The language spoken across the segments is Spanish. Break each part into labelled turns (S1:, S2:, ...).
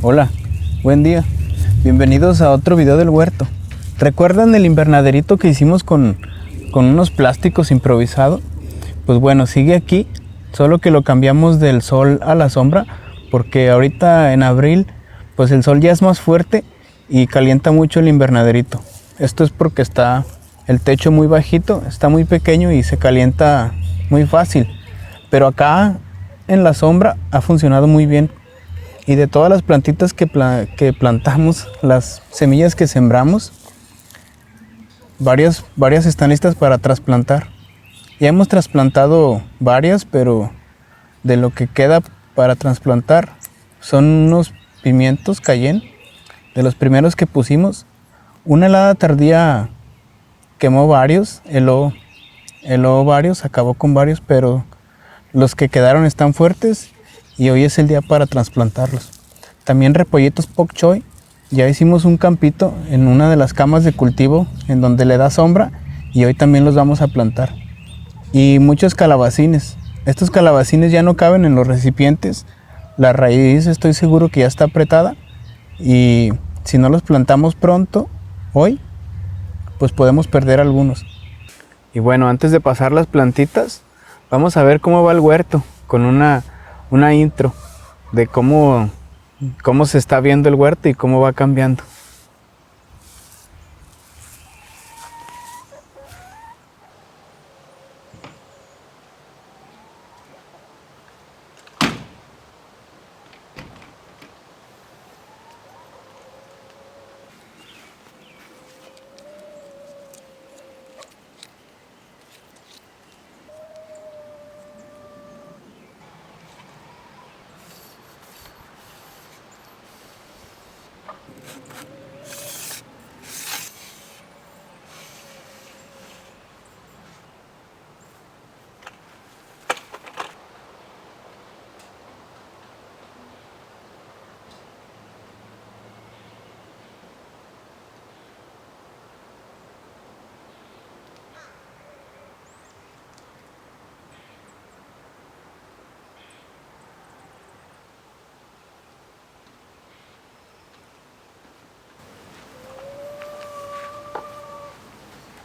S1: Hola, buen día. Bienvenidos a otro video del huerto. ¿Recuerdan el invernaderito que hicimos con unos plásticos improvisados? Pues bueno, sigue aquí, solo que lo cambiamos del sol a la sombra, porque ahorita en abril, pues el sol ya es más fuerte y calienta mucho el invernaderito. Esto es porque está el techo muy bajito, está muy pequeño y se calienta muy fácil. Pero acá en la sombra ha funcionado muy bien. Y de todas las plantitas que plantamos, las semillas que sembramos, varias están listas para trasplantar. Ya hemos trasplantado varias, pero de lo que queda para trasplantar son unos pimientos Cayenne, de los primeros que pusimos. Una helada tardía quemó varios, heló varios, acabó con varios, pero los que quedaron están fuertes y hoy es el día para trasplantarlos. También repollitos Pok Choi, ya hicimos un campito en una de las camas de cultivo en donde le da sombra y hoy también los vamos a plantar. Y muchos calabacines. Estos calabacines ya no caben en los recipientes, la raíz estoy seguro que ya está apretada y si no los plantamos pronto, hoy, pues podemos perder algunos. Y bueno, antes de pasar las plantitas, vamos a ver cómo va el huerto con una intro de cómo se está viendo el huerto y cómo va cambiando.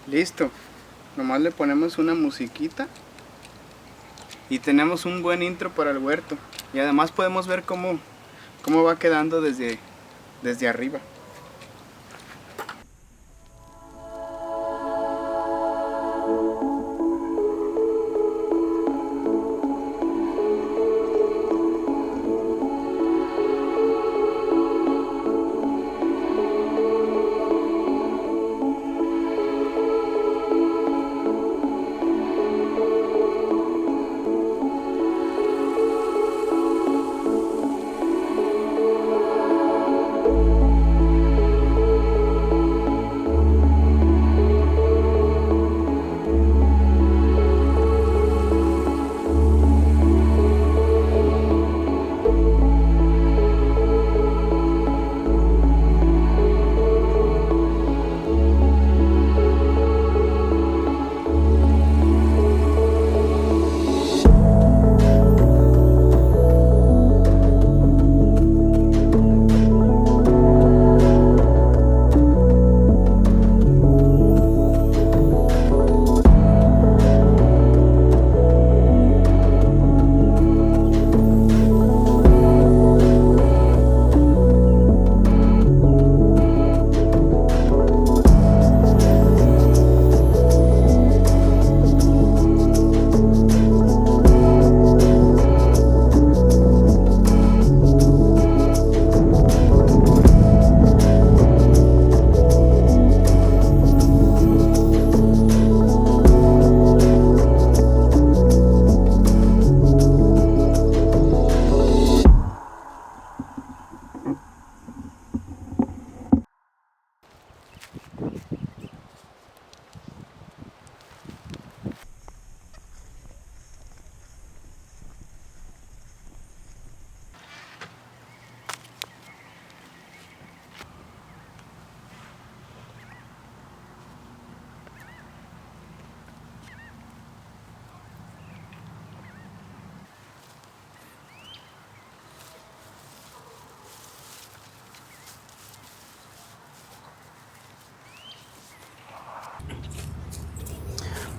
S1: Listo, nomás le ponemos una musiquita y tenemos un buen intro para el huerto. Y además podemos ver cómo va quedando desde arriba.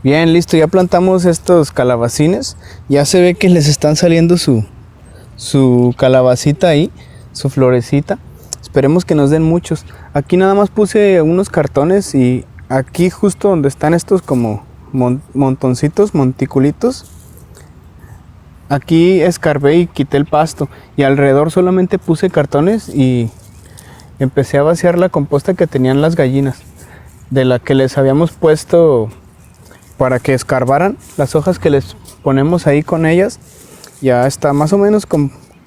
S1: Bien, listo, ya plantamos estos calabacines. Ya se ve que les están saliendo su calabacita ahí, su florecita. Esperemos que nos den muchos. Aquí nada más puse unos cartones y aquí justo donde están estos como montoncitos, monticulitos, aquí escarbé y quité el pasto y alrededor solamente puse cartones y empecé a vaciar la composta que tenían las gallinas, de la que les habíamos puesto para que escarbaran. Las hojas que les ponemos ahí con ellas ya está más o menos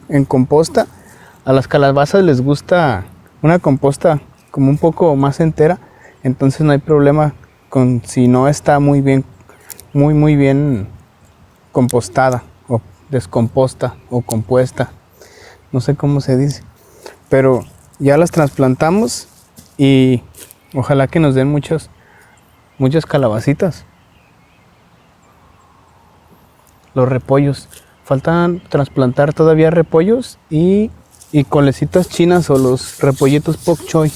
S1: en composta. A las calabazas les gusta una composta como un poco más entera, entonces no hay problema con si no está muy bien compostada o descomposta o compuesta, no sé cómo se dice, pero ya las trasplantamos y ojalá que nos den muchas calabacitas. Los repollos, faltan trasplantar todavía repollos y colecitas chinas o los repollitos pok choi.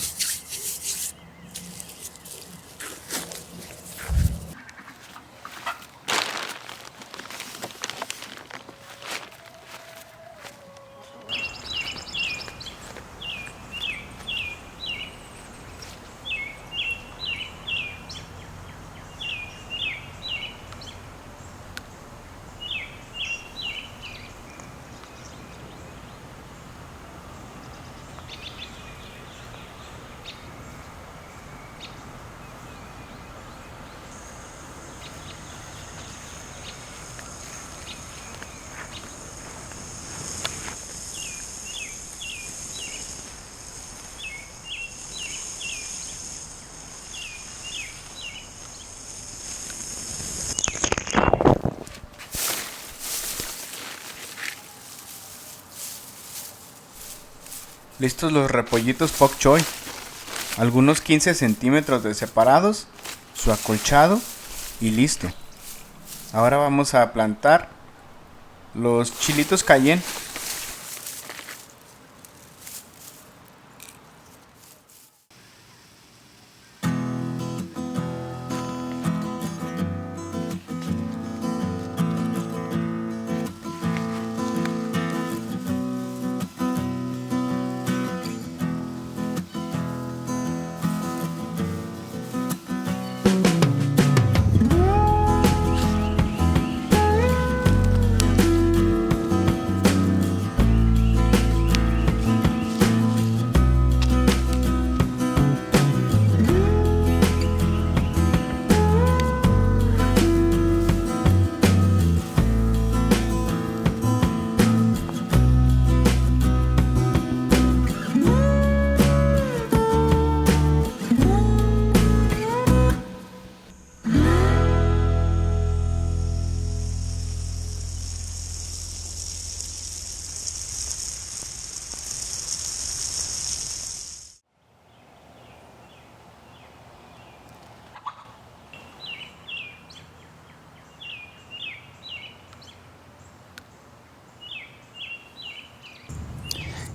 S1: Listos los repollitos pok choi, algunos 15 centímetros de separados, su acolchado y listo. Ahora vamos a plantar los chilitos cayenne.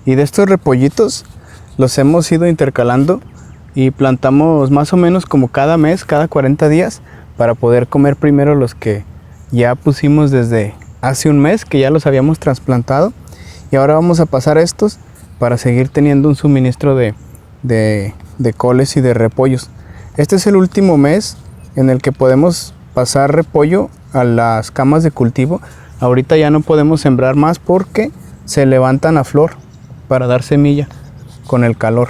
S1: Y de estos repollitos los hemos ido intercalando y plantamos más o menos como cada mes, cada 40 días, para poder comer primero los que ya pusimos desde hace un mes, que ya los habíamos trasplantado, y ahora vamos a pasar estos para seguir teniendo un suministro de coles y de repollos. Este es el último mes en el que podemos pasar repollo a las camas de cultivo. Ahorita ya no podemos sembrar más porque se levantan a flor para dar semilla con el calor.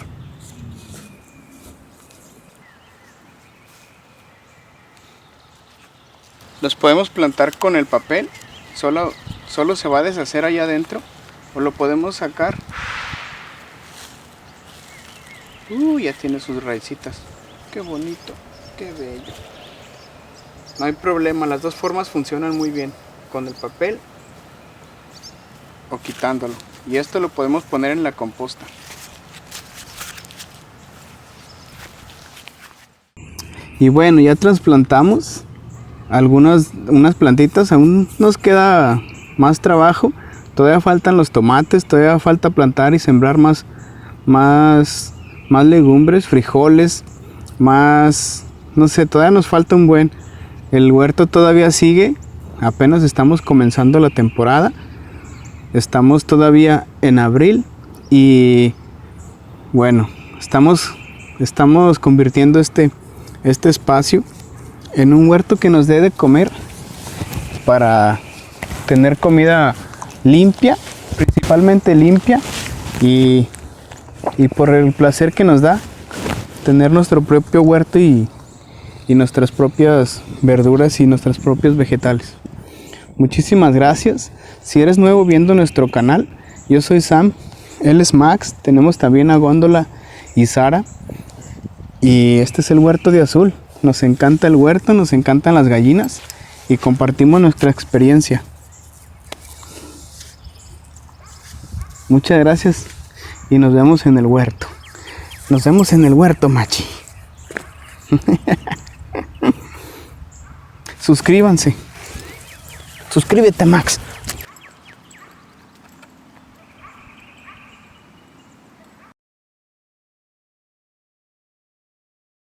S1: Los podemos plantar con el papel, solo se va a deshacer allá adentro, o lo podemos sacar. Ya tiene sus raicitas. Qué bonito, qué bello. No hay problema, las dos formas funcionan muy bien, con el papel o quitándolo. Y esto lo podemos poner en la composta. Y bueno, ya trasplantamos unas plantitas, aún nos queda más trabajo. Todavía faltan los tomates, todavía falta plantar y sembrar más legumbres, frijoles, más, no sé, todavía nos falta un buen. El huerto todavía sigue, apenas estamos comenzando la temporada. Estamos todavía en abril y bueno, estamos convirtiendo este espacio en un huerto que nos dé de comer para tener comida limpia, principalmente limpia, y por el placer que nos da tener nuestro propio huerto y nuestras propias verduras y nuestros propios vegetales. Muchísimas gracias. Si eres nuevo viendo nuestro canal, yo soy Sam, él es Max, tenemos también a Góndola y Sara, y este es el huerto de Azul. Nos encanta el huerto, nos encantan las gallinas y compartimos nuestra experiencia. Muchas gracias y nos vemos en el huerto. Nos vemos en el huerto, machi. Suscríbanse. Suscríbete, Max.